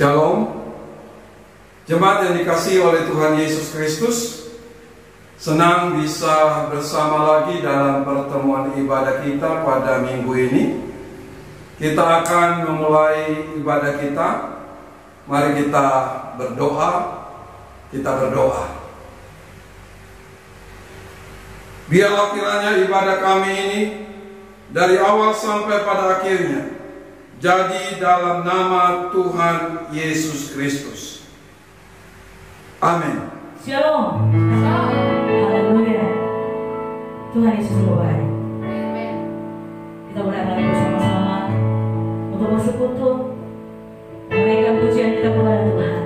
Shalom, jemaat yang dikasihi oleh Tuhan Yesus Kristus. Senang bisa bersama lagi dalam pertemuan ibadah kita pada minggu ini. Kita akan memulai ibadah kita. Mari kita berdoa. Biarlah kiranya ibadah kami ini dari awal sampai pada akhirnya jadi dalam nama Tuhan Yesus Kristus. Amin. Shalom. Haleluya. Tuhan Yesus berbaik. Kita boleh lagi bersama-sama untuk bersekutu, menaikkan pujian kita kepada Tuhan,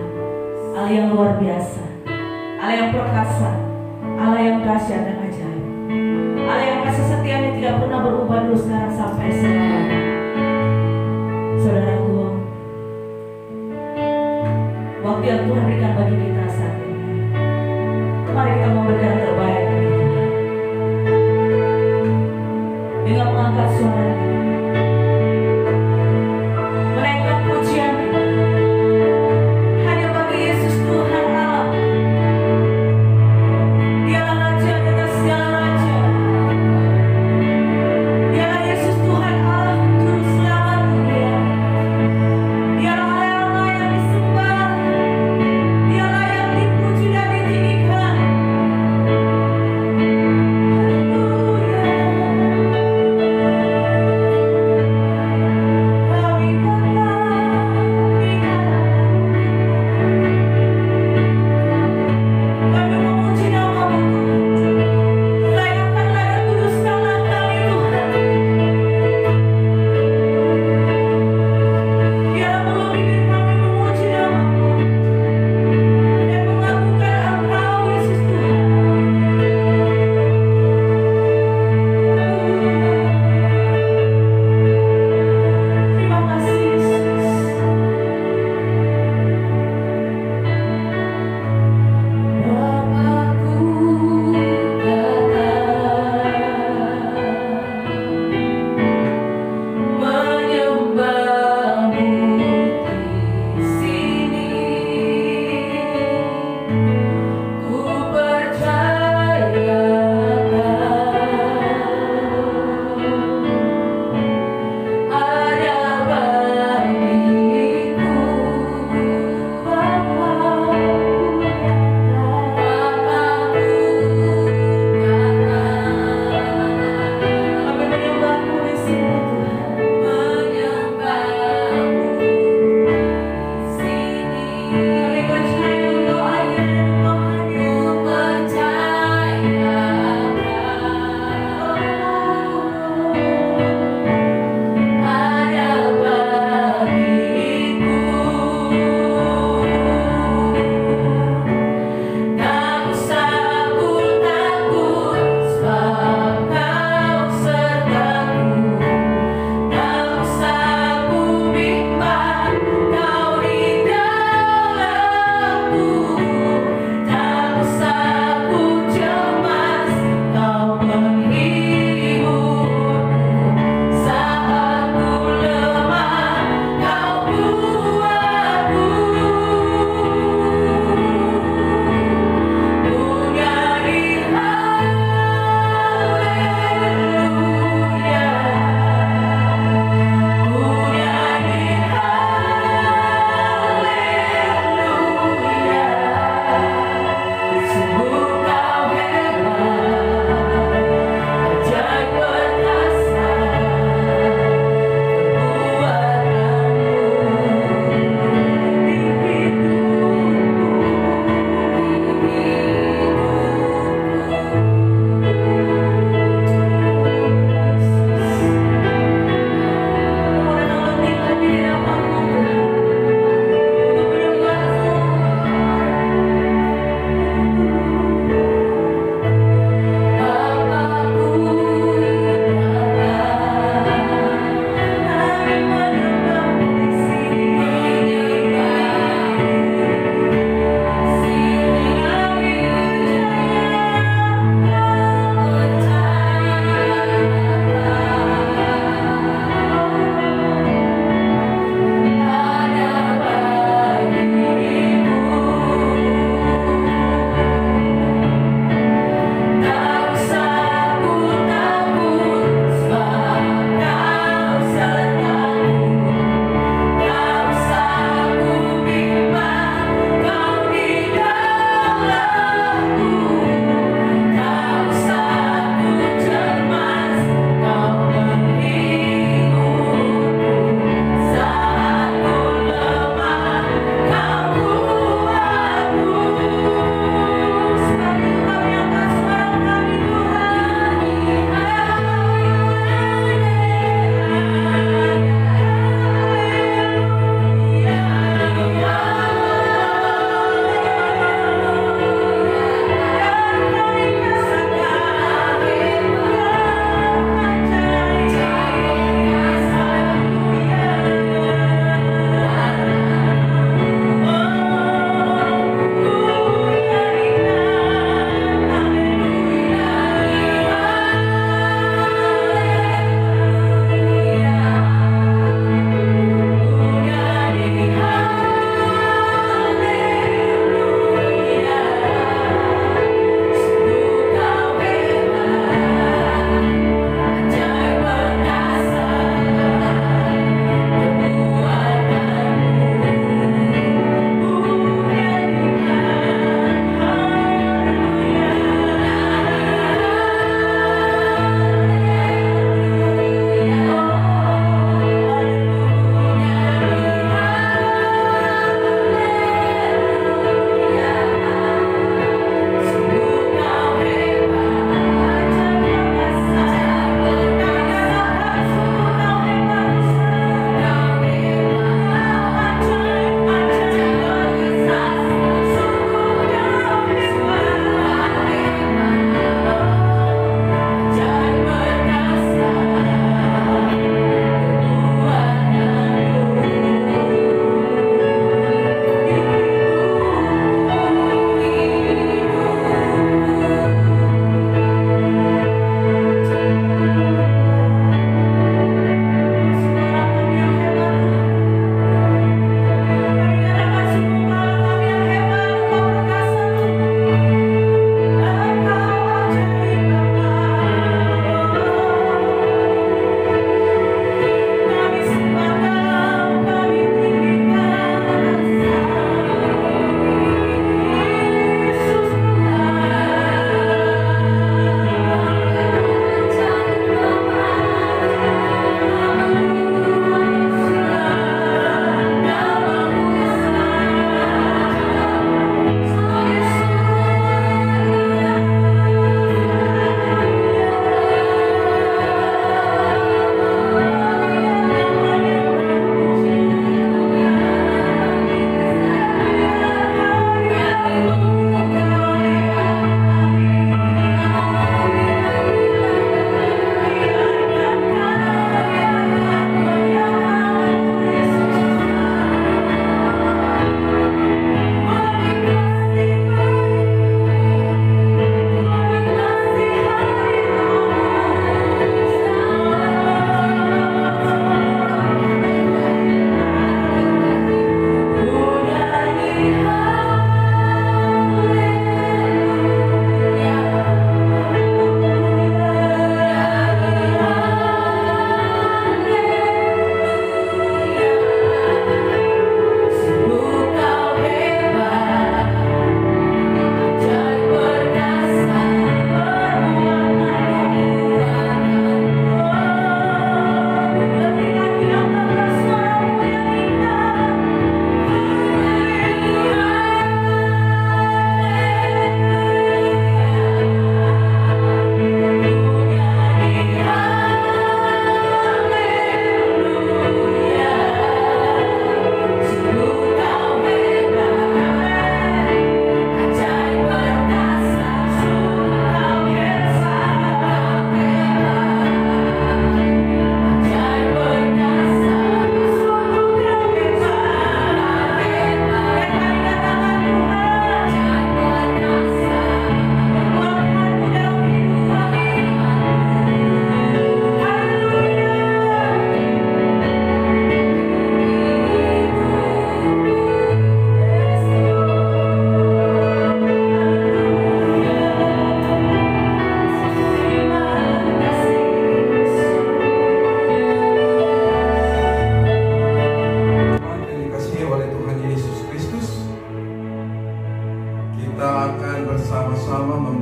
Allah yang luar biasa, Allah yang perkasa, Allah yang dahsyat dan ajaib, Allah yang kasih setianya tidak pernah berubah dulu sekarang sampai selamanya. Saudaraku, waktu yang Tuhan berikan bagi kita saat ini, mari kita memberikan yang terbaik bagi Tuhan dengan mengangkat suara kita, menaikkan pujian kita hanya bagi Yesus Tuhan Allah. Dialah Raja di atas segala raja. Dialah Yesus Tuhan Allah.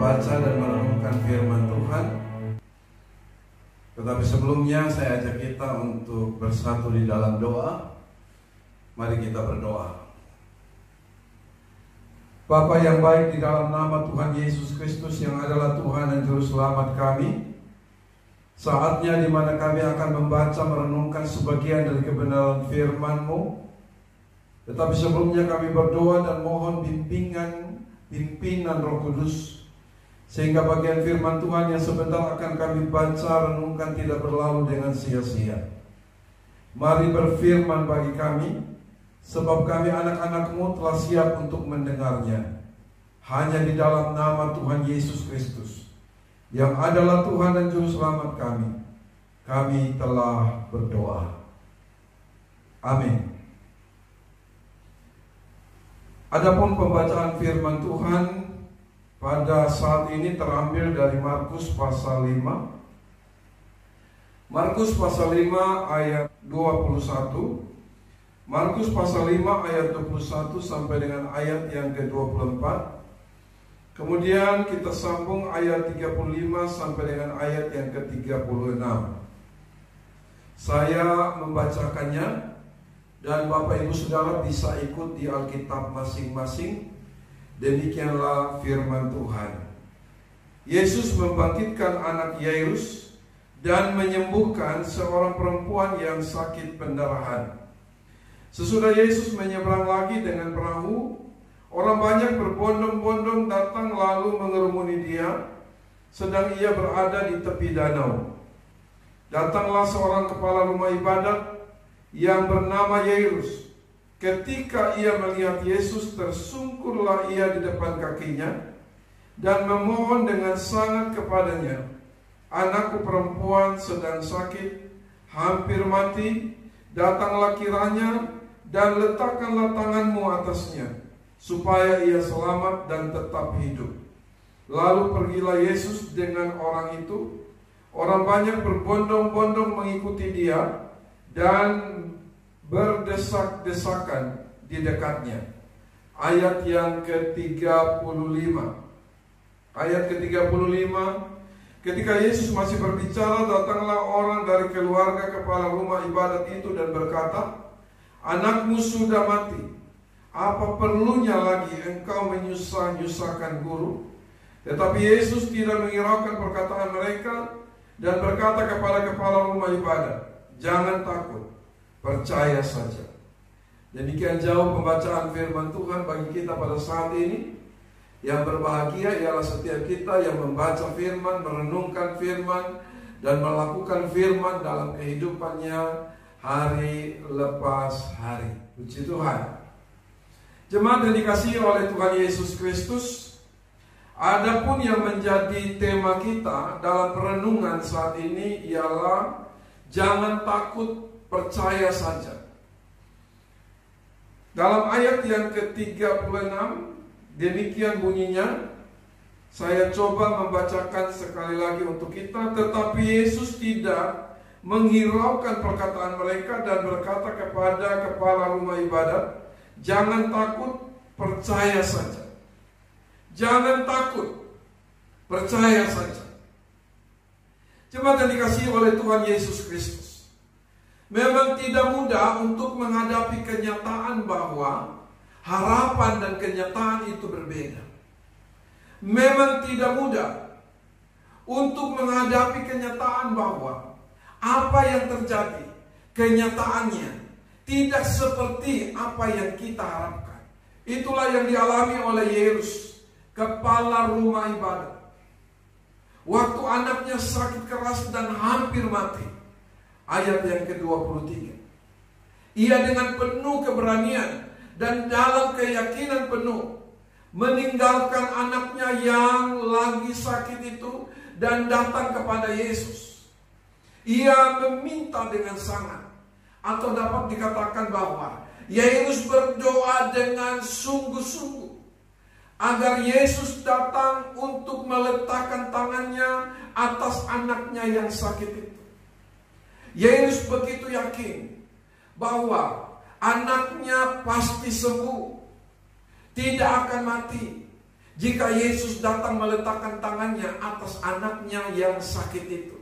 membaca dan merenungkan firman Tuhan. Tetapi sebelumnya saya ajak kita untuk bersatu di dalam doa. Mari kita berdoa. Bapa yang baik, di dalam nama Tuhan Yesus Kristus yang adalah Tuhan dan Juru Selamat kami, saatnya di mana kami akan membaca merenungkan sebagian dari kebenaran firman-Mu. Tetapi sebelumnya kami berdoa dan mohon pimpinan Roh Kudus, sehingga bagian firman Tuhan yang sebentar akan kami baca renungkan tidak berlalu dengan sia-sia. Mari berfirman bagi kami, sebab kami anak-anak-Mu telah siap untuk mendengarnya. Hanya di dalam nama Tuhan Yesus Kristus, yang adalah Tuhan dan Juru Selamat kami telah berdoa. Amin. Adapun pembacaan firman Tuhan pada saat ini terambil dari Markus pasal 5. Markus pasal 5 ayat 21. Markus pasal 5 ayat 21 sampai dengan ayat yang ke-24. Kemudian kita sambung ayat 35 sampai dengan ayat yang ke-36. Saya membacakannya dan Bapak Ibu Saudara bisa ikut di Alkitab masing-masing. Demikianlah firman Tuhan. Yesus membangkitkan anak Yairus dan menyembuhkan seorang perempuan yang sakit pendarahan. Sesudah Yesus menyeberang lagi dengan perahu, orang banyak berbondong-bondong datang lalu mengerumuni Dia, sedang Ia berada di tepi danau. Datanglah seorang kepala rumah ibadat yang bernama Yairus. Ketika ia melihat Yesus, tersungkurlah ia di depan kakinya dan memohon dengan sangat kepadanya, "Anakku perempuan sedang sakit, hampir mati. Datanglah kiranya dan letakkanlah tanganmu atasnya, supaya ia selamat dan tetap hidup." Lalu pergilah Yesus dengan orang itu. Orang banyak berbondong-bondong mengikuti Dia dan berdesak-desakan di dekatnya. Ayat yang ke-35. Ayat ke-35. Ketika Yesus masih berbicara, datanglah orang dari keluarga kepala rumah ibadat itu dan berkata, "Anakmu sudah mati. Apa perlunya lagi engkau menyusah-nyusahkan guru?" Tetapi Yesus tidak menghiraukan perkataan mereka dan berkata kepada kepala rumah ibadat, "Jangan takut, percaya saja." Demikian jauh pembacaan firman Tuhan bagi kita pada saat ini. Yang berbahagia ialah setiap kita yang membaca firman, merenungkan firman, dan melakukan firman dalam kehidupannya hari lepas hari. Puji Tuhan. Jemaat yang dikasihi oleh Tuhan Yesus Kristus, adapun yang menjadi tema kita dalam perenungan saat ini ialah jangan takut, percaya saja. Dalam ayat yang ke-36 demikian bunyinya. Saya coba membacakan sekali lagi untuk kita. Tetapi Yesus tidak menghiraukan perkataan mereka dan berkata kepada kepala rumah ibadat, "Jangan takut, percaya saja." Jangan takut, percaya saja. Jemaat yang dikasihi oleh Tuhan Yesus Kristus, memang tidak mudah untuk menghadapi kenyataan bahwa harapan dan kenyataan itu berbeda. Memang tidak mudah untuk menghadapi kenyataan bahwa apa yang terjadi, kenyataannya tidak seperti apa yang kita harapkan. Itulah yang dialami oleh Yairus, kepala rumah ibadat. Waktu anaknya sakit keras dan hampir mati. Ayat yang ke-23. Ia dengan penuh keberanian dan dalam keyakinan penuh meninggalkan anaknya yang lagi sakit itu dan datang kepada Yesus. Ia meminta dengan sangat, atau dapat dikatakan bahwa Yairus berdoa dengan sungguh-sungguh agar Yesus datang untuk meletakkan tangannya atas anaknya yang sakit itu. Yairus begitu yakin bahwa anaknya pasti sembuh, tidak akan mati, jika Yesus datang meletakkan tangannya atas anaknya yang sakit itu.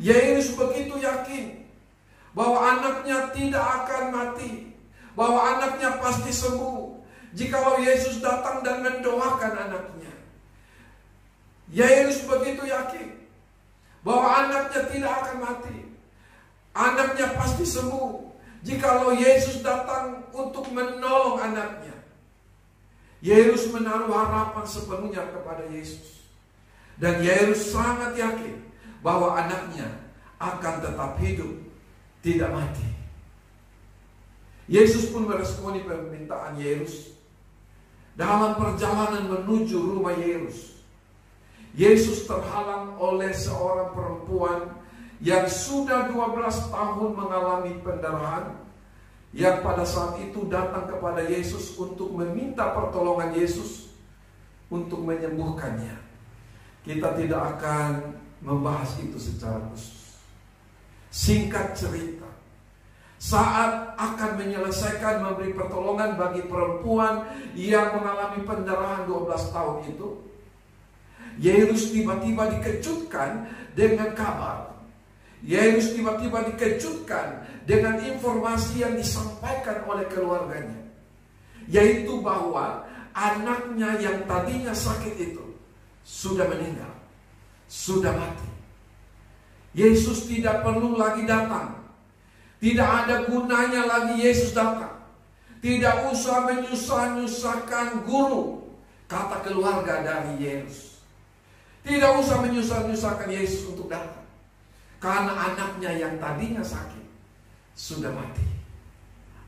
Yairus begitu yakin bahwa anaknya tidak akan mati, bahwa anaknya pasti sembuh jikalau Yesus datang dan mendoakan anaknya. Yairus begitu yakin bahwa anaknya tidak akan mati, anaknya pasti sembuh jikalau Yesus datang untuk menolong anaknya. Yairus menaruh harapan sepenuhnya kepada Yesus. Dan Yairus sangat yakin bahwa anaknya akan tetap hidup, tidak mati. Yesus pun meresponi permintaan Yairus. Dalam perjalanan menuju rumah Yairus, Yesus terhalang oleh seorang perempuan yang sudah 12 tahun mengalami pendarahan, yang pada saat itu datang kepada Yesus untuk meminta pertolongan Yesus untuk menyembuhkannya. Kita tidak akan membahas itu secara khusus. Singkat cerita, saat akan menyelesaikan memberi pertolongan bagi perempuan yang mengalami pendarahan 12 tahun itu, Yairus tiba-tiba dikejutkan dengan kabar. Yairus tiba-tiba dikejutkan dengan informasi yang disampaikan oleh keluarganya, yaitu bahwa anaknya yang tadinya sakit itu sudah meninggal, sudah mati. Yesus tidak perlu lagi datang. Tidak ada gunanya lagi Yesus datang. Tidak usah menyusah-nyusahkan guru, kata keluarga dari Yairus. Tidak usah menyusah-nyusahkan Yesus untuk datang, karena anaknya yang tadinya sakit sudah mati.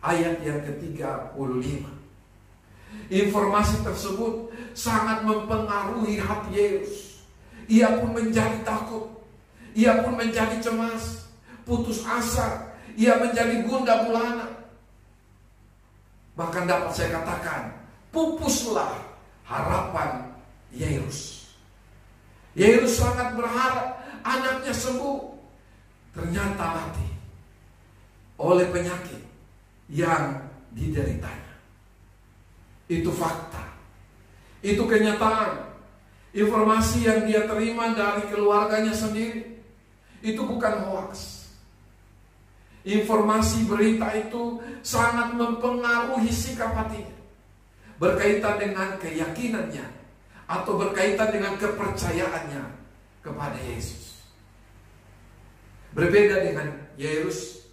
Ayat yang ke-35. Informasi tersebut sangat mempengaruhi hati Yairus. Ia pun menjadi takut. Ia pun menjadi cemas, putus asa. Ia menjadi gundah gulana. Bahkan dapat saya katakan, pupuslah harapan Yairus. Yairus sangat berharap anaknya sembuh. Ternyata mati oleh penyakit yang dideritanya. Itu fakta. Itu kenyataan. Informasi yang dia terima dari keluarganya sendiri. Itu bukan hoaks. Informasi berita itu sangat mempengaruhi sikap hatinya, berkaitan dengan keyakinannya atau berkaitan dengan kepercayaannya kepada Yesus. Berbeda dengan Yairus,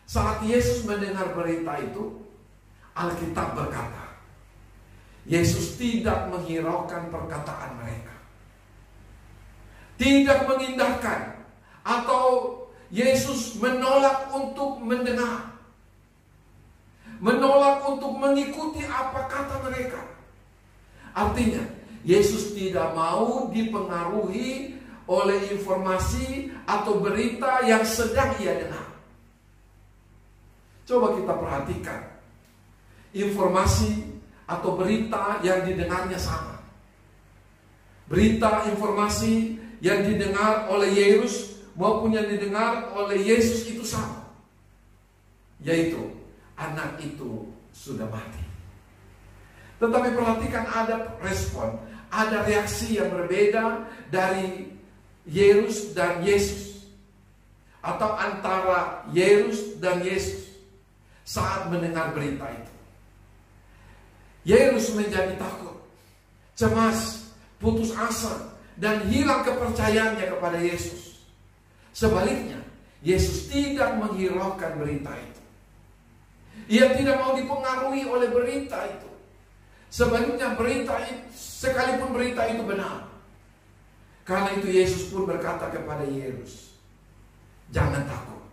saat Yesus mendengar berita itu, Alkitab berkata, Yesus tidak menghiraukan perkataan mereka, tidak mengindahkan, atau Yesus menolak untuk mendengar, menolak untuk mengikuti apa kata mereka. Artinya, Yesus tidak mau dipengaruhi oleh informasi atau berita yang sedang ia dengar. Coba kita perhatikan, informasi atau berita yang didengarnya sama. Berita, informasi yang didengar oleh Yairus maupun yang didengar oleh Yesus itu sama, yaitu anak itu sudah mati. Tetapi perhatikan, ada respon, ada reaksi yang berbeda dari Yairus dan Yesus, atau antara Yairus dan Yesus saat mendengar berita itu. Yairus menjadi takut, cemas, putus asa, dan hilang kepercayaannya kepada Yesus. Sebaliknya, Yesus tidak menghiraukan berita itu. Ia tidak mau dipengaruhi oleh berita itu. Sebaliknya, berita itu, sekalipun berita itu benar. Karena itu Yesus pun berkata kepada Yairus, jangan takut,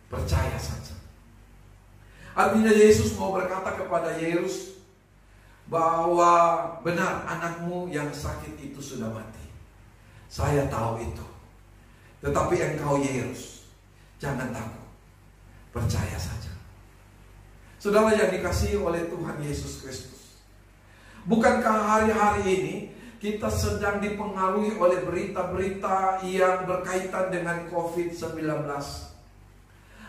percaya saja. Artinya Yesus mau berkata kepada Yairus bahwa benar, anakmu yang sakit itu sudah mati. Saya tahu itu. Tetapi engkau Yairus, jangan takut, percaya saja. Saudara yang dikasihi oleh Tuhan Yesus Kristus, bukankah hari-hari ini kita sedang dipengaruhi oleh berita-berita yang berkaitan dengan COVID-19?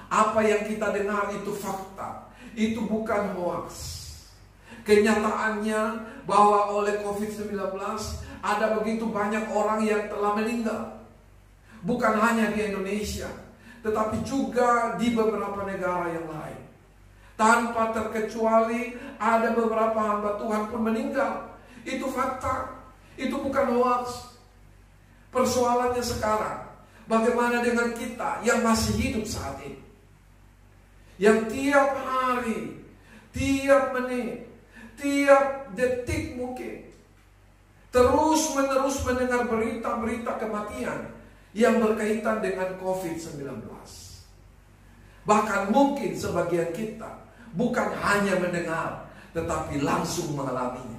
Apa yang kita dengar itu fakta, itu bukan hoaks. Kenyataannya bahwa oleh COVID-19 ada begitu banyak orang yang telah meninggal. Bukan hanya di Indonesia, tetapi juga di beberapa negara yang lain. Tanpa terkecuali ada beberapa hamba Tuhan pun meninggal. Itu fakta, itu bukan hoax. Persoalannya sekarang, bagaimana dengan kita yang masih hidup saat ini, yang tiap hari, tiap menit, tiap detik mungkin terus menerus mendengar berita-berita kematian yang berkaitan dengan COVID-19. Bahkan mungkin sebagian kita bukan hanya mendengar, tetapi langsung mengalaminya.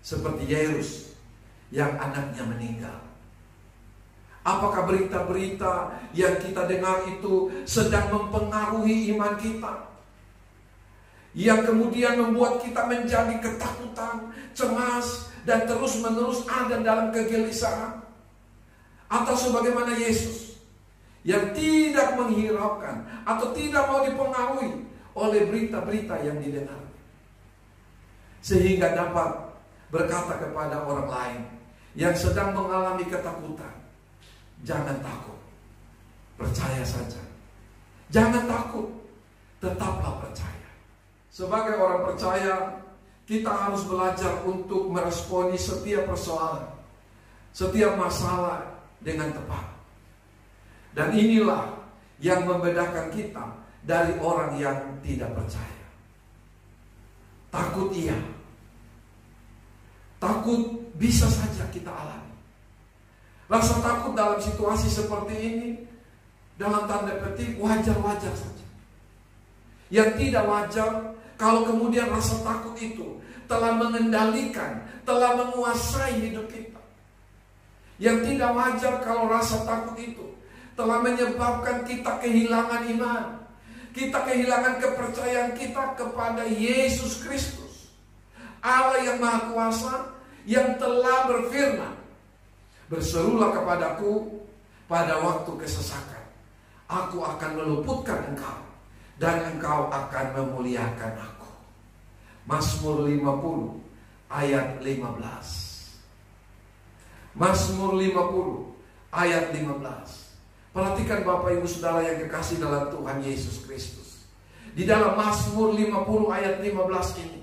Seperti Yairus yang anaknya meninggal. Apakah berita-berita yang kita dengar itu sedang mempengaruhi iman kita? Yang kemudian membuat kita menjadi ketakutan, cemas, dan terus-menerus ada dalam kegelisahan? Atau sebagaimana Yesus yang tidak menghiraukan atau tidak mau dipengaruhi oleh berita-berita yang didengar, sehingga dapat berkata kepada orang lain yang sedang mengalami ketakutan, jangan takut, percaya saja. Jangan takut, tetaplah percaya. Sebagai orang percaya, kita harus belajar untuk meresponi setiap persoalan, setiap masalah dengan tepat. Dan inilah yang membedakan kita dari orang yang tidak percaya. Takut iya, takut bisa saja kita alami. Rasa takut dalam situasi seperti ini, dalam tanda petik, wajar-wajar saja. Yang tidak wajar, kalau kemudian rasa takut itu telah mengendalikan, telah menguasai hidup kita. Yang tidak wajar kalau rasa takut itu telah menyebabkan kita kehilangan iman. Kita kehilangan kepercayaan kita kepada Yesus Kristus, Allah yang Maha Kuasa, yang telah berfirman, berserulah kepadaku pada waktu kesesakan, aku akan meluputkan engkau, dan engkau akan memuliakan aku. Mazmur 50 ayat 15. Mazmur 50 ayat 15. Perhatikan Bapak Ibu Saudara yang kekasih dalam Tuhan Yesus Kristus. Di dalam Mazmur 50 ayat 15 ini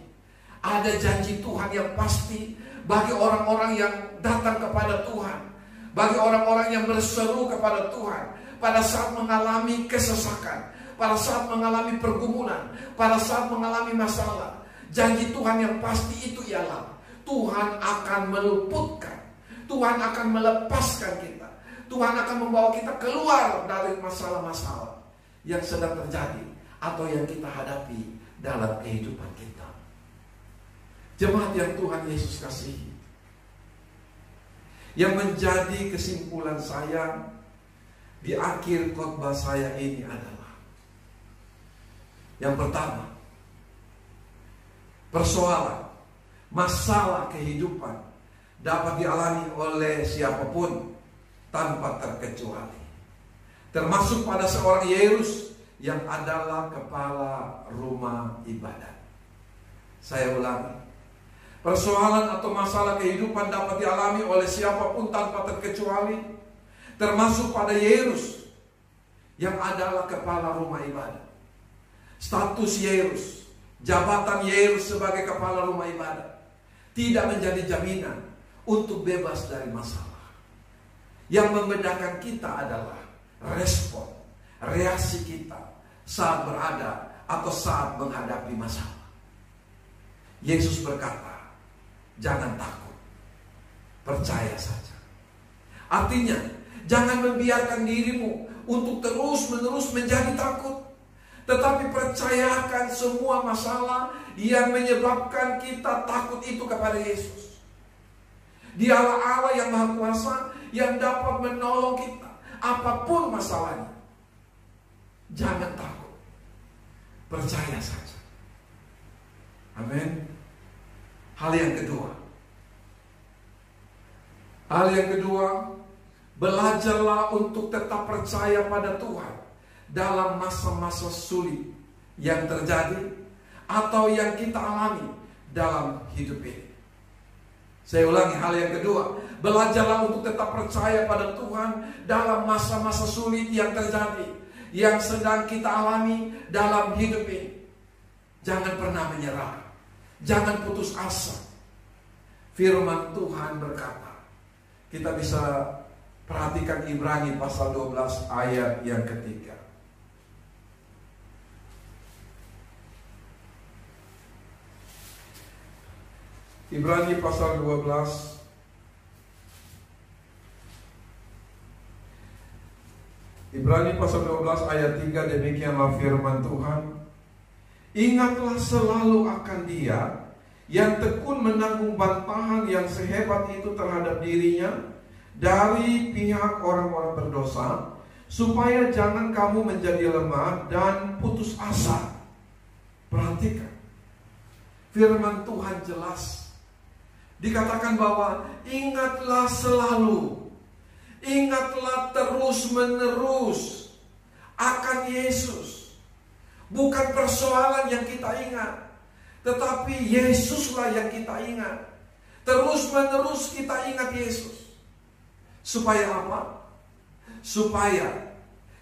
ada janji Tuhan yang pasti bagi orang-orang yang datang kepada Tuhan, bagi orang-orang yang berseru kepada Tuhan pada saat mengalami kesesakan, pada saat mengalami pergumulan, pada saat mengalami masalah. Janji Tuhan yang pasti itu ialah Tuhan akan meluputkan, Tuhan akan melepaskan kita, Tuhan akan membawa kita keluar dari masalah-masalah yang sedang terjadi atau yang kita hadapi dalam kehidupan kita. Jemaat yang Tuhan Yesus kasihi, yang menjadi kesimpulan saya di akhir khotbah saya ini adalah, yang pertama, persoalan, masalah kehidupan dapat dialami oleh siapapun tanpa terkecuali, termasuk pada seorang Yairus yang adalah kepala rumah ibadat. Saya ulangi, persoalan atau masalah kehidupan dapat dialami oleh siapapun tanpa terkecuali, termasuk pada Yairus yang adalah kepala rumah ibadat. Status Yairus, jabatan Yairus sebagai kepala rumah ibadat tidak menjadi jaminan untuk bebas dari masalah. Yang membedakan kita adalah respon, reaksi kita saat berada atau saat menghadapi masalah. Yesus berkata, jangan takut, percaya saja. Artinya, jangan membiarkan dirimu untuk terus-menerus menjadi takut, tetapi percayakan semua masalah yang menyebabkan kita takut itu kepada Yesus. Dialah Allah yang Maha Kuasa, yang dapat menolong kita apapun masalahnya. Jangan takut, percaya saja. Amin. Hal yang kedua, belajarlah untuk tetap percaya pada Tuhan dalam masa-masa sulit yang terjadi atau yang kita alami dalam hidup ini. Saya ulangi, hal yang kedua, belajarlah untuk tetap percaya pada Tuhan dalam masa-masa sulit yang terjadi, yang sedang kita alami dalam hidup ini. Jangan pernah menyerah, jangan putus asa. Firman Tuhan berkata, kita bisa perhatikan Ibrani pasal 12 ayat yang ketiga. Ibrani pasal 12 ayat 3, demikianlah firman Tuhan. Ingatlah selalu akan Dia yang tekun menanggung bantahan yang sehebat itu terhadap dirinya dari pihak orang-orang berdosa, supaya jangan kamu menjadi lemah dan putus asa. Perhatikan, firman Tuhan jelas. Dikatakan bahwa ingatlah selalu, ingatlah terus-menerus akan Yesus. Bukan persoalan yang kita ingat, tetapi Yesuslah yang kita ingat. Terus-menerus kita ingat Yesus. Supaya apa? Supaya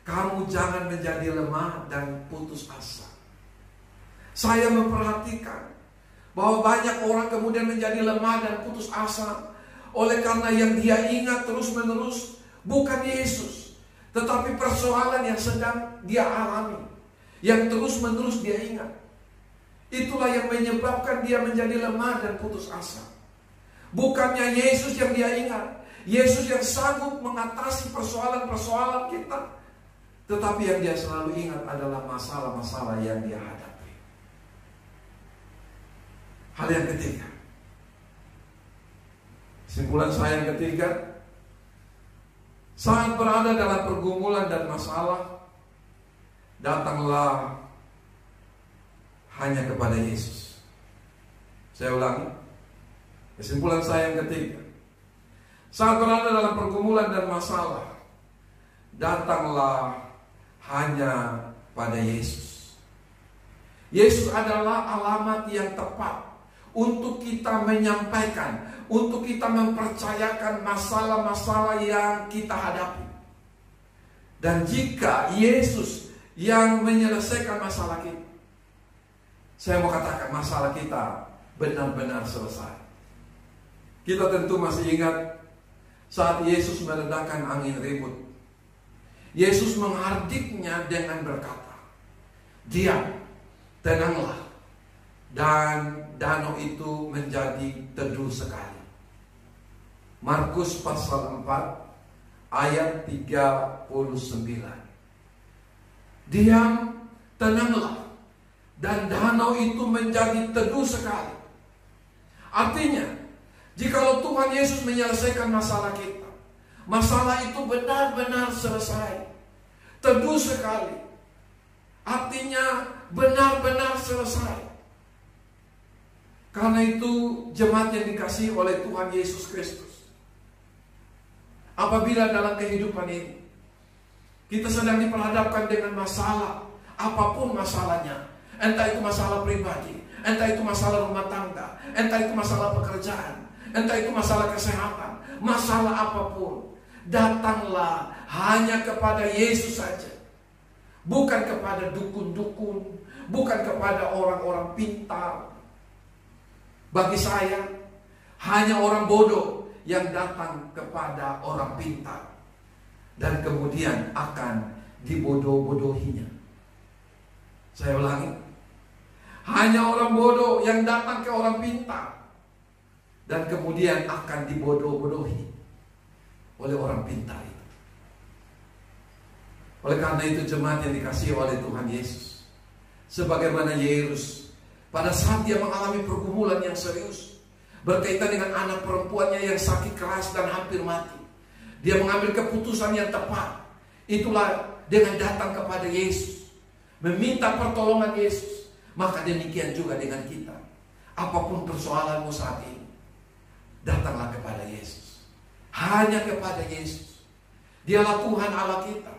kamu jangan menjadi lemah dan putus asa. Saya memperhatikan bahwa banyak orang kemudian menjadi lemah dan putus asa oleh karena yang dia ingat terus-menerus bukan Yesus, tetapi persoalan yang sedang dia alami, yang terus-menerus dia ingat. Itulah yang menyebabkan dia menjadi lemah dan putus asa. Bukannya Yesus yang dia ingat, Yesus yang sanggup mengatasi persoalan-persoalan kita, tetapi yang dia selalu ingat adalah masalah-masalah yang dia hadapi. Hal yang ketiga, kesimpulan saya yang ketiga, saat berada dalam pergumulan dan masalah, datanglah hanya kepada Yesus. Saya ulangi, kesimpulan saya yang ketiga, saat berada dalam pergumulan dan masalah, datanglah hanya pada Yesus. Yesus adalah alamat yang tepat untuk kita menyampaikan, untuk kita mempercayakan masalah-masalah yang kita hadapi. Dan jika Yesus yang menyelesaikan masalah kita, saya mau katakan masalah kita benar-benar selesai. Kita tentu masih ingat saat Yesus meredakan angin ribut. Yesus menghardiknya dengan berkata, "Diam, tenanglah." Dan danau itu menjadi teduh sekali. Markus pasal 4 ayat 39. Diam, tenanglah, dan danau itu menjadi teduh sekali. Artinya, jikalau Tuhan Yesus menyelesaikan masalah kita, masalah itu benar-benar selesai, teduh sekali. Artinya benar-benar selesai. Karena itu jemaat yang dikasihi oleh Tuhan Yesus Kristus, apabila dalam kehidupan ini kita sedang diperhadapkan dengan masalah, apapun masalahnya, entah itu masalah pribadi, entah itu masalah rumah tangga, entah itu masalah pekerjaan, entah itu masalah kesehatan, masalah apapun, datanglah hanya kepada Yesus saja. Bukan kepada dukun-dukun, bukan kepada orang-orang pintar. Bagi saya, hanya orang bodoh yang datang kepada orang pintar dan kemudian akan dibodoh-bodohinya. Saya ulangi, hanya orang bodoh yang datang ke orang pintar dan kemudian akan dibodoh-bodohi oleh orang pintar itu. Oleh karena itu, jemaat yang dikasihi oleh Tuhan Yesus, sebagaimana Yairus pada saat dia mengalami pergumulan yang serius berkaitan dengan anak perempuannya yang sakit keras dan hampir mati, dia mengambil keputusan yang tepat. Itulah dengan datang kepada Yesus, meminta pertolongan Yesus. Maka demikian juga dengan kita. Apapun persoalanmu saat ini, datanglah kepada Yesus. Hanya kepada Yesus. Dialah Tuhan Allah kita,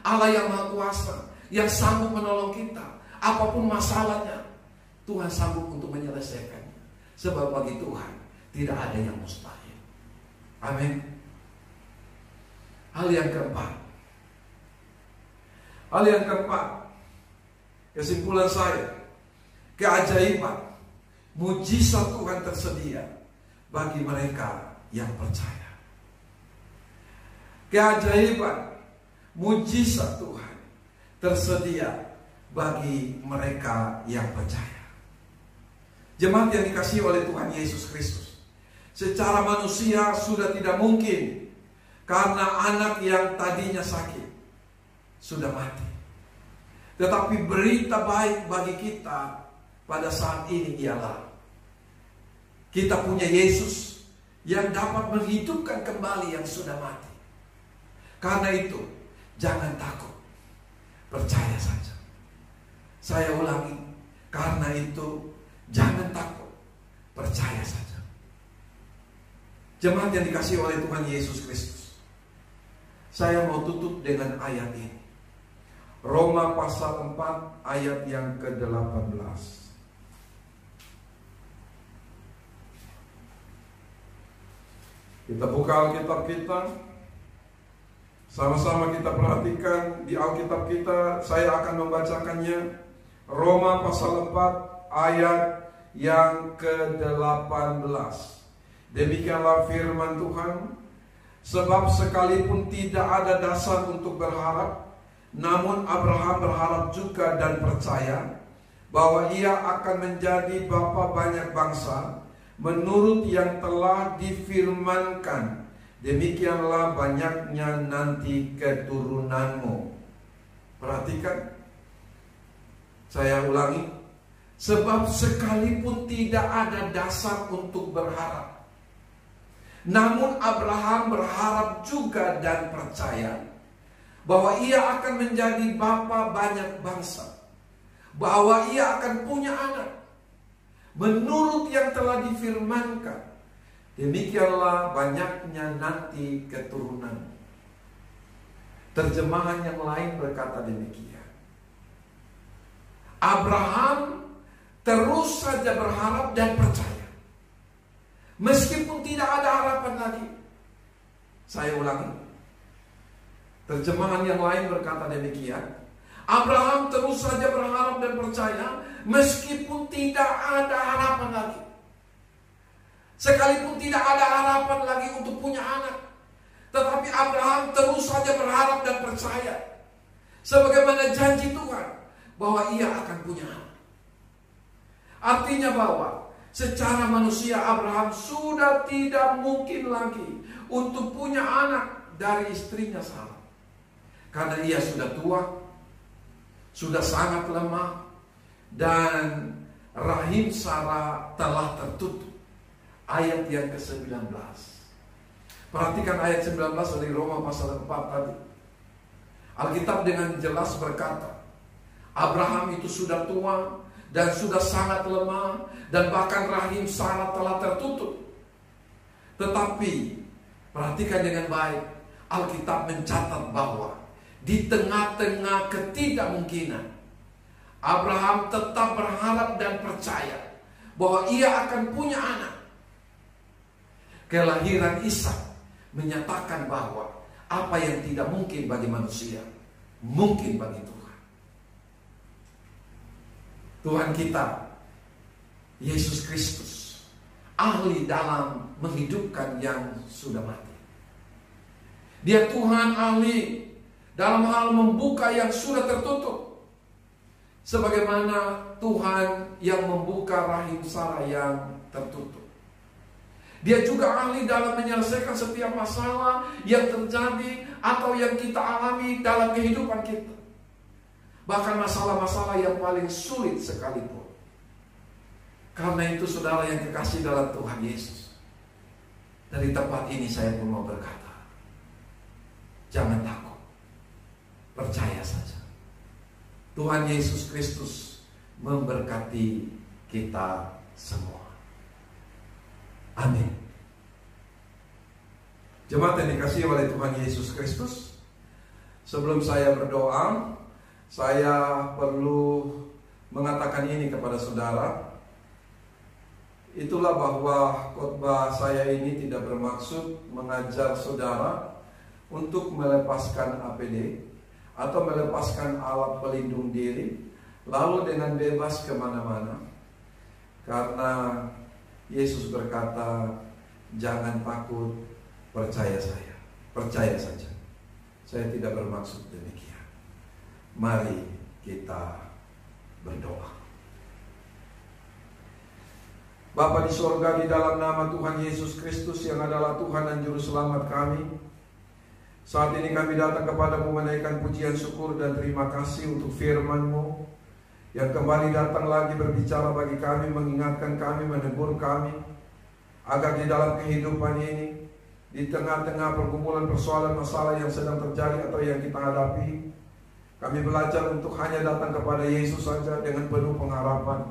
Allah yang Maha Kuasa, yang sanggup menolong kita. Apapun masalahnya, Tuhan sanggup untuk menyelesaikannya. Sebab bagi Tuhan tidak ada yang mustahil. Amin. Hal yang keempat, kesimpulan saya, keajaiban, mujizat Tuhan tersedia bagi mereka yang percaya. Keajaiban, mujizat Tuhan tersedia bagi mereka yang percaya. Jemaat yang dikasihi oleh Tuhan Yesus Kristus, secara manusia sudah tidak mungkin, karena anak yang tadinya sakit sudah mati. Tetapi berita baik bagi kita pada saat ini ialah kita punya Yesus yang dapat menghidupkan kembali yang sudah mati. Karena itu, jangan takut, percaya saja. Saya ulangi, karena itu jangan takut, percaya saja. Jemaat yang dikasihi oleh Tuhan Yesus Kristus, saya mau tutup dengan ayat ini. Roma pasal 4 ayat yang ke-18. Kita buka Alkitab kita, sama-sama kita perhatikan di Alkitab kita. Saya akan membacakannya. Roma pasal 4 ayat yang ke-18. Demikianlah firman Tuhan. Sebab sekalipun tidak ada dasar untuk berharap, namun Abraham berharap juga dan percaya bahwa ia akan menjadi bapa banyak bangsa, menurut yang telah difirmankan, demikianlah banyaknya nanti keturunanmu. Perhatikan, saya ulangi. Sebab sekalipun tidak ada dasar untuk berharap, namun Abraham berharap juga dan percaya bahwa ia akan menjadi bapa banyak bangsa, bahwa ia akan punya anak, menurut yang telah difirmankan, demikianlah banyaknya nanti keturunan. Terjemahan yang lain berkata demikian. Abraham terus saja berharap dan percaya, meskipun tidak ada harapan lagi. Saya ulangi. Terjemahan yang lain berkata demikian. Abraham terus saja berharap dan percaya, meskipun tidak ada harapan lagi. Sekalipun tidak ada harapan lagi untuk punya anak, tetapi Abraham terus saja berharap dan percaya, sebagaimana janji Tuhan bahwa ia akan punya anak. Artinya bahwa secara manusia Abraham sudah tidak mungkin lagi untuk punya anak dari istrinya Sarah, karena ia sudah tua, sudah sangat lemah, dan rahim Sarah telah tertutup. Ayat yang ke-19. Perhatikan ayat 19 dari Roma pasal 4 tadi. Alkitab dengan jelas berkata, Abraham itu sudah tua dan sudah sangat lemah, dan bahkan rahim Sarah telah tertutup. Tetapi perhatikan dengan baik, Alkitab mencatat bahwa di tengah-tengah ketidakmungkinan, Abraham tetap berharap dan percaya bahwa ia akan punya anak. Kelahiran Ishak menyatakan bahwa apa yang tidak mungkin bagi manusia, mungkin bagi Tuhan. Tuhan kita, Yesus Kristus, ahli dalam menghidupkan yang sudah mati. Dia Tuhan ahli dalam hal membuka yang sudah tertutup, sebagaimana Tuhan yang membuka rahim Sarah yang tertutup. Dia juga ahli dalam menyelesaikan setiap masalah yang terjadi atau yang kita alami dalam kehidupan kita. Bahkan masalah-masalah yang paling sulit sekalipun. Karena itu saudara yang kekasih dalam Tuhan Yesus, dari tempat ini saya pun mau berkata, jangan takut, percaya saja. Tuhan Yesus Kristus memberkati kita semua. Amin. Jemaat yang dikasihi oleh Tuhan Yesus Kristus, sebelum saya berdoa, saya perlu mengatakan ini kepada saudara. Itulah bahwa khotbah saya ini tidak bermaksud mengajar saudara untuk melepaskan APD atau melepaskan alat pelindung diri lalu dengan bebas kemana-mana. Karena Yesus berkata, jangan takut, percaya saya, percaya saja. Saya tidak bermaksud demikian. Mari kita berdoa. Bapa di sorga, di dalam nama Tuhan Yesus Kristus yang adalah Tuhan dan Juru Selamat kami, saat ini kami datang kepadamu menaikkan pujian syukur dan terima kasih untuk firman-Mu yang kembali datang lagi berbicara bagi kami, mengingatkan kami, menegur kami, agar di dalam kehidupan ini, di tengah-tengah pergumulan persoalan masalah yang sedang terjadi atau yang kita hadapi, kami belajar untuk hanya datang kepada Yesus saja dengan penuh pengharapan.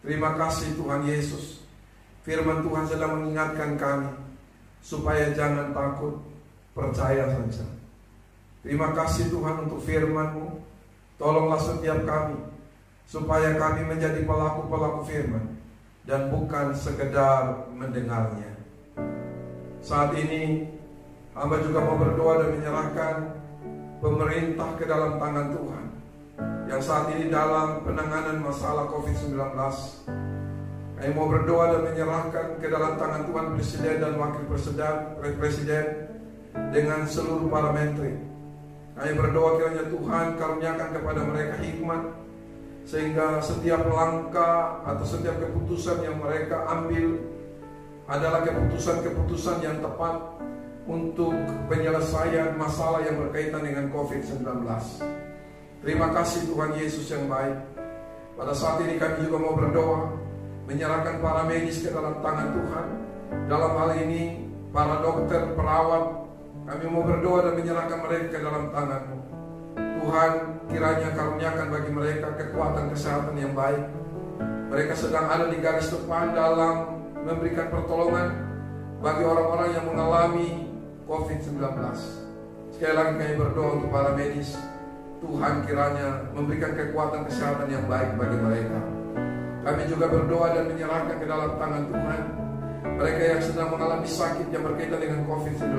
Terima kasih Tuhan Yesus. Firman Tuhan sedang mengingatkan kami supaya jangan takut, percaya saja. Terima kasih Tuhan untuk firman-Mu. Tolonglah setiap kami supaya kami menjadi pelaku-pelaku firman dan bukan sekedar mendengarnya. Saat ini hamba juga mau berdoa dan menyerahkan pemerintah ke dalam tangan Tuhan yang saat ini dalam penanganan masalah COVID-19. Kami mau berdoa dan menyerahkan ke dalam tangan Tuhan Presiden dan Wakil Presiden dengan seluruh para menteri. Kami berdoa kiranya Tuhan karuniakan kepada mereka hikmat, sehingga setiap langkah atau setiap keputusan yang mereka ambil adalah keputusan-keputusan yang tepat untuk penyelesaian masalah yang berkaitan dengan COVID-19. Terima kasih Tuhan Yesus yang baik. Pada saat ini kami juga mau berdoa, menyerahkan para medis ke dalam tangan Tuhan. Dalam hal ini para dokter, perawat, kami mau berdoa dan menyerahkan mereka ke dalam tangan-Mu. Tuhan kiranya karuniakan bagi mereka kekuatan kesehatan yang baik. Mereka sedang ada di garis depan dalam memberikan pertolongan bagi orang-orang yang mengalami COVID-19. Sekali lagi kami berdoa untuk para medis. Tuhan kiranya memberikan kekuatan kesehatan yang baik bagi mereka. Kami juga berdoa dan menyerahkan ke dalam tangan Tuhan mereka yang sedang mengalami sakit yang berkaitan dengan COVID-19,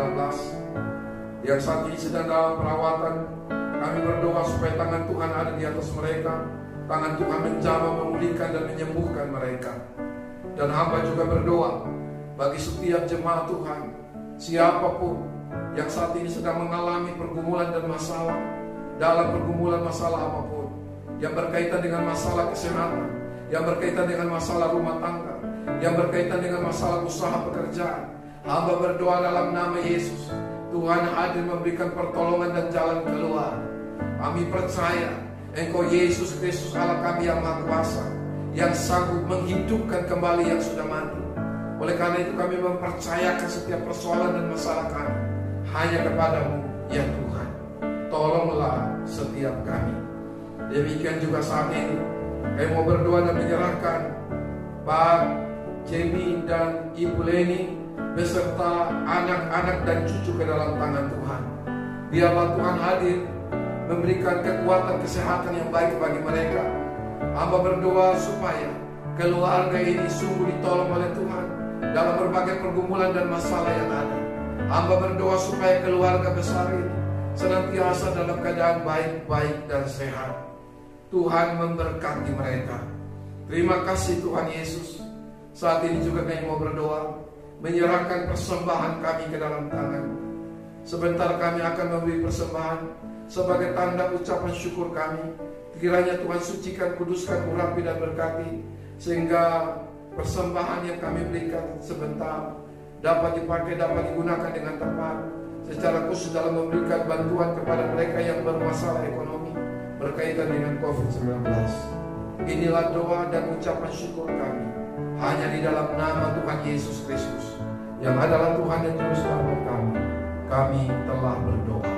yang saat ini sedang dalam perawatan. Kami berdoa supaya tangan Tuhan ada di atas mereka. Tangan Tuhan menjamah, memulihkan dan menyembuhkan mereka. Dan hamba juga berdoa bagi setiap jemaat Tuhan, siapapun yang saat ini sedang mengalami pergumulan dan masalah, dalam pergumulan masalah apapun yang berkaitan dengan masalah kesehatan, yang berkaitan dengan masalah rumah tangga, yang berkaitan dengan masalah usaha pekerjaan, hamba berdoa dalam nama Yesus, Tuhan hadir memberikan pertolongan dan jalan keluar. Kami percaya Engkau Yesus Kristus Allah kami yang Maha Kuasa, yang sanggup menghidupkan kembali yang sudah mati. Oleh karena itu kami mempercayakan setiap persoalan dan masalah kami hanya kepadamu ya Tuhan. Tolonglah setiap kami. Demikian juga saat ini kami mau berdoa dan menyerahkan Pak Jamie dan Ibu Leni beserta anak-anak dan cucu ke dalam tangan Tuhan. Biarlah Tuhan hadir memberikan kekuatan kesehatan yang baik bagi mereka. Hamba berdoa supaya keluarga ini sungguh ditolong oleh Tuhan dalam berbagai pergumulan dan masalah yang ada. Hamba berdoa supaya keluarga besar ini senantiasa dalam keadaan baik-baik dan sehat. Tuhan memberkati mereka. Terima kasih Tuhan Yesus. Saat ini juga kami mau berdoa, menyerahkan persembahan kami ke dalam tangan. Sebentar kami akan memberi persembahan sebagai tanda ucapan syukur kami. Kiranya Tuhan sucikan, kuduskan, urapi dan berkati, sehingga persembahan yang kami berikan sebentar dapat dipakai, dapat digunakan dengan tepat, secara khusus dalam memberikan bantuan kepada mereka yang bermasalah ekonomi berkaitan dengan COVID-19. Inilah doa dan ucapan syukur kami hanya di dalam nama Tuhan Yesus Kristus yang adalah Tuhan dan Juru Selamat kami. Kami telah berdoa.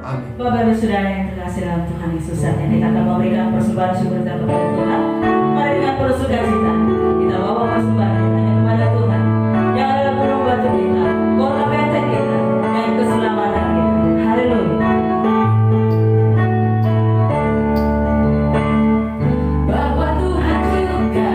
Amin. Bapak dan saudara yang terkasih dalam Tuhan Yesus, saat ini kita akan memberikan persembahan syukur kita kepada Tuhan. Mari dengan penuh sukacita kita bawa persembahan hanya kepada Tuhan yang adalah gunung batu kita, kota benteng kita, dan keselamatan kita. Haleluya. Bahwa Tuhan juga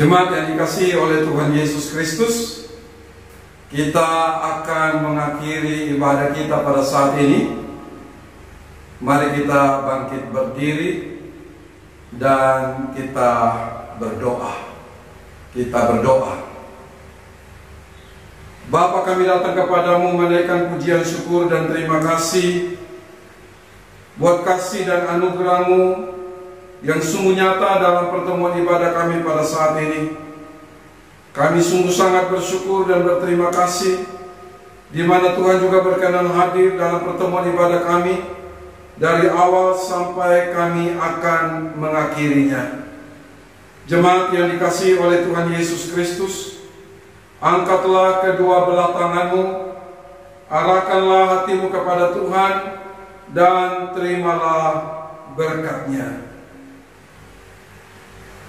Jemaat yang dikasihi oleh Tuhan Yesus Kristus, kita akan mengakhiri ibadah kita pada saat ini. Mari kita bangkit berdiri dan kita berdoa. Kita berdoa. Bapa, kami datang kepadamu menaikkan pujian syukur dan terima kasih buat kasih dan anugerah-Mu yang sungguh nyata dalam pertemuan ibadah kami pada saat ini. Kami sungguh sangat bersyukur dan berterima kasih, di mana Tuhan juga berkenan hadir dalam pertemuan ibadah kami dari awal sampai kami akan mengakhirinya. Jemaat yang dikasihi oleh Tuhan Yesus Kristus, angkatlah kedua belah tanganmu, arahkanlah hatimu kepada Tuhan, dan terimalah berkat-Nya.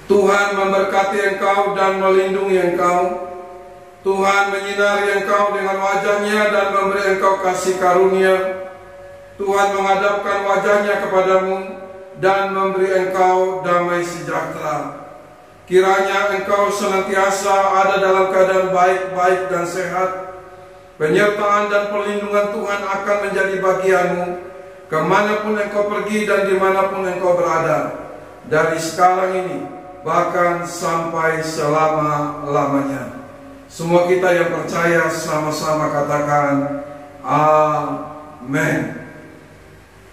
Tuhan memberkati engkau dan melindungi engkau. Tuhan menyinari engkau dengan wajah-Nya dan memberi engkau kasih karunia. Tuhan menghadapkan wajah-Nya kepadamu dan memberi engkau damai sejahtera. Kiranya engkau senantiasa ada dalam keadaan baik-baik dan sehat. Penyertaan dan perlindungan Tuhan akan menjadi bagianmu kemanapun engkau pergi dan dimanapun engkau berada, dari sekarang ini bahkan sampai selama-lamanya. Semua kita yang percaya sama-sama katakan amin.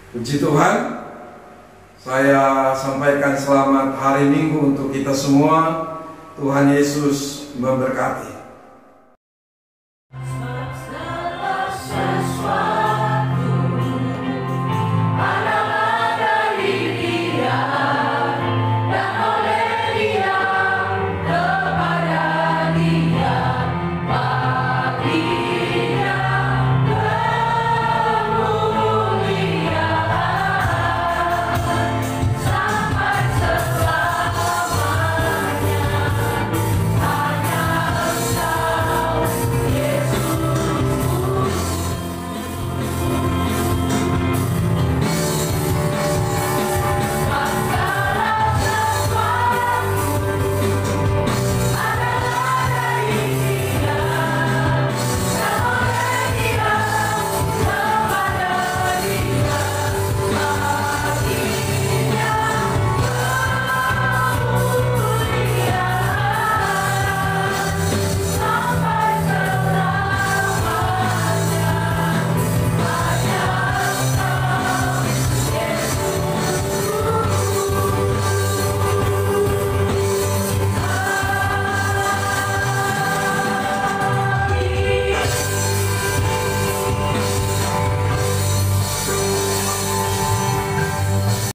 Puji Tuhan. Saya sampaikan selamat hari Minggu untuk kita semua. Tuhan Yesus memberkati.